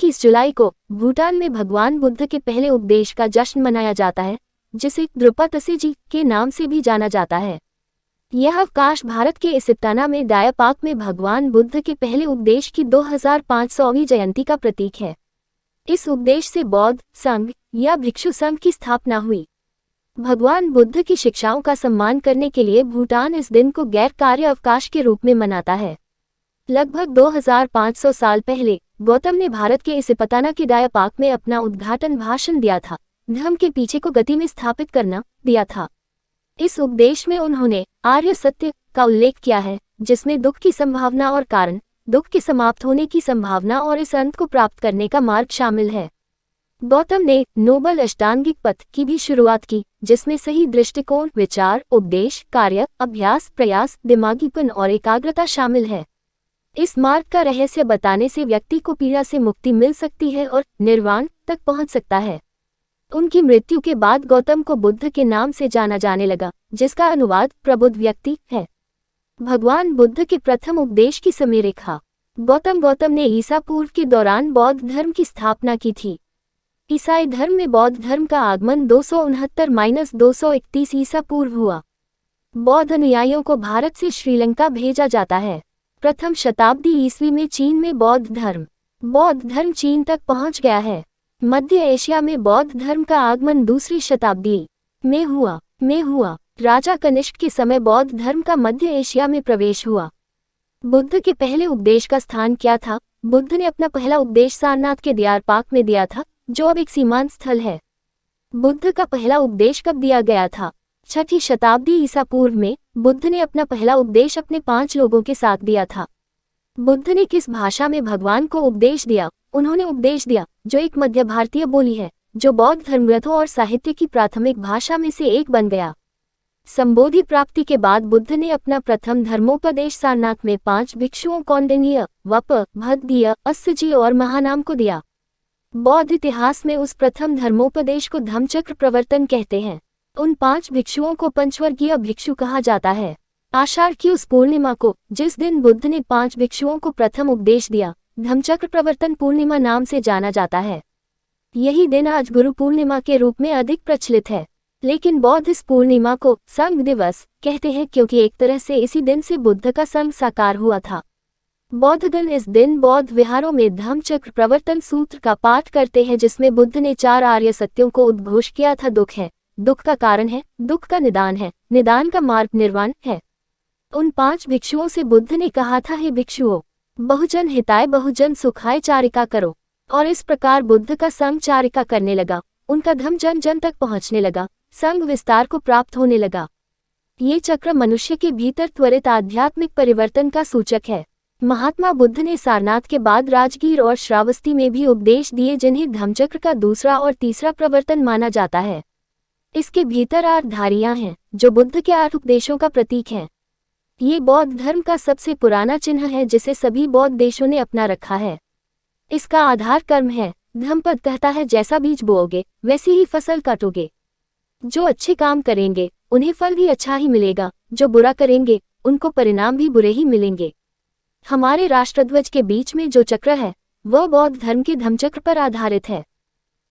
21 जुलाई को भूटान में भगवान बुद्ध के पहले उपदेश का जश्न मनाया जाता है, जिसे द्रुपदशमी के नाम से भी जाना जाता है। यह अवकाश भारत के इसिप्ताना में डायापाक में भगवान बुद्ध के पहले उपदेश की 2500वीं जयंती का प्रतीक है। इस उपदेश से बौद्ध संघ या भिक्षु संघ की स्थापना हुई। भगवान बुद्ध की शिक्षाओं का सम्मान करने के लिए भूटान इस दिन को गैर कार्य अवकाश के रूप में मनाता है। लगभग 2500 साल पहले गौतम ने भारत के इसिप्ताना के डायापाक में अपना उद्घाटन भाषण दिया था, धर्म के पीछे को गति में स्थापित करना दिया था। इस उपदेश में उन्होंने आर्य सत्य का उल्लेख किया है, जिसमें दुख की संभावना और कारण, दुख के समाप्त होने की संभावना और इस अंत को प्राप्त करने का मार्ग शामिल है। गौतम ने नोबल अष्टांगिक पथ की भी शुरुआत की, जिसमें सही दृष्टिकोण, विचार, उपदेश, कार्य, अभ्यास, प्रयास, दिमागीपन और एकाग्रता शामिल है। इस मार्ग का रहस्य बताने से व्यक्ति को पीड़ा से मुक्ति मिल सकती है और निर्वाण तक पहुंच सकता है। उनकी मृत्यु के बाद गौतम को बुद्ध के नाम से जाना जाने लगा, जिसका अनुवाद प्रबुद्ध व्यक्ति है। भगवान बुद्ध के प्रथम उपदेश की समय रेखा। गौतम ने ईसा पूर्व के दौरान बौद्ध धर्म की स्थापना की थी। ईसाई धर्म में बौद्ध धर्म का आगमन 269-231 ईसा पूर्व हुआ। बौद्ध अनुयायियों को भारत से श्रीलंका भेजा जाता है। प्रथम शताब्दी ईस्वी में चीन में बौद्ध धर्म चीन तक पहुंच गया है। मध्य एशिया में बौद्ध धर्म का आगमन दूसरी शताब्दी में हुआ। राजा कनिष्क के समय बौद्ध धर्म का मध्य एशिया में प्रवेश हुआ। बुद्ध के पहले उपदेश का स्थान क्या था? बुद्ध ने अपना पहला उपदेश सारनाथ के दियारपाक में दिया था, जो अब एक सीमांत स्थल है। बुद्ध का पहला उपदेश कब दिया गया था? 6ठी शताब्दी ईसा पूर्व में बुद्ध ने अपना पहला उपदेश अपने 5 लोगों के साथ दिया था। बुद्ध ने किस भाषा में भगवान को उपदेश दिया? उन्होंने उपदेश दिया, जो एक मध्य भारतीय बोली है, जो बौद्ध धर्मग्रंथों और साहित्य की प्राथमिक भाषा में से एक बन गया। संबोधि प्राप्ति के बाद बुद्ध ने अपना प्रथम धर्मोपदेश सारनाथ में 5 भिक्षुओं कौंडिन्य, वप, भद्दीय, अस्सजी और महानाम को दिया। बौद्ध इतिहास में उस प्रथम धर्मोपदेश को धम्मचक्र प्रवर्तन कहते हैं। उन 5 भिक्षुओं को पंचवर्गीय भिक्षु कहा जाता है। आषाढ़ की उस पूर्णिमा को, जिस दिन बुद्ध ने 5 भिक्षुओं को प्रथम उपदेश दिया, धम्मचक्र प्रवर्तन पूर्णिमा नाम से जाना जाता है। यही दिन आज गुरु पूर्णिमा के रूप में अधिक प्रचलित है, लेकिन बौद्ध इस पूर्णिमा को संघ दिवस कहते हैं, क्योंकि एक तरह से इसी दिन से बुद्ध का संघ साकार हुआ था। बौद्धगण इस दिन बौद्ध विहारों में धम्मचक्र प्रवर्तन सूत्र का पाठ करते हैं, जिसमें बुद्ध ने 4 आर्य सत्यों को उद्घोष किया था। दुख है, दुख का कारण है, दुख का निदान है, निदान का मार्ग निर्वाण है। उन 5 भिक्षुओं से बुद्ध ने कहा था, हे भिक्षुओं, बहुजन हिताय बहुजन सुखाय चारिका करो। और इस प्रकार बुद्ध का संघ चारिका करने लगा। उनका धम्म जन जन तक पहुंचने लगा, संघ विस्तार को प्राप्त होने लगा। ये चक्र मनुष्य के भीतर त्वरित आध्यात्मिक परिवर्तन का सूचक है। महात्मा बुद्ध ने सारनाथ के बाद राजगीर और श्रावस्ती में भी उपदेश दिए, जिन्हें धम्मचक्र का दूसरा और तीसरा प्रवर्तन माना जाता है। इसके भीतर 8 धारियां हैं, जो बुद्ध के 8 उपदेशों का प्रतीक हैं। ये बौद्ध धर्म का सबसे पुराना चिन्ह है, जिसे सभी बौद्ध देशों ने अपना रखा है। इसका आधार कर्म है। धम्मपद कहता है, जैसा बीज बोओगे वैसी ही फसल काटोगे। जो अच्छे काम करेंगे उन्हें फल भी अच्छा ही मिलेगा, जो बुरा करेंगे उनको परिणाम भी बुरे ही मिलेंगे। हमारे राष्ट्रध्वज के बीच में जो चक्र है, वह बौद्ध धर्म के धम्मचक्र पर आधारित है।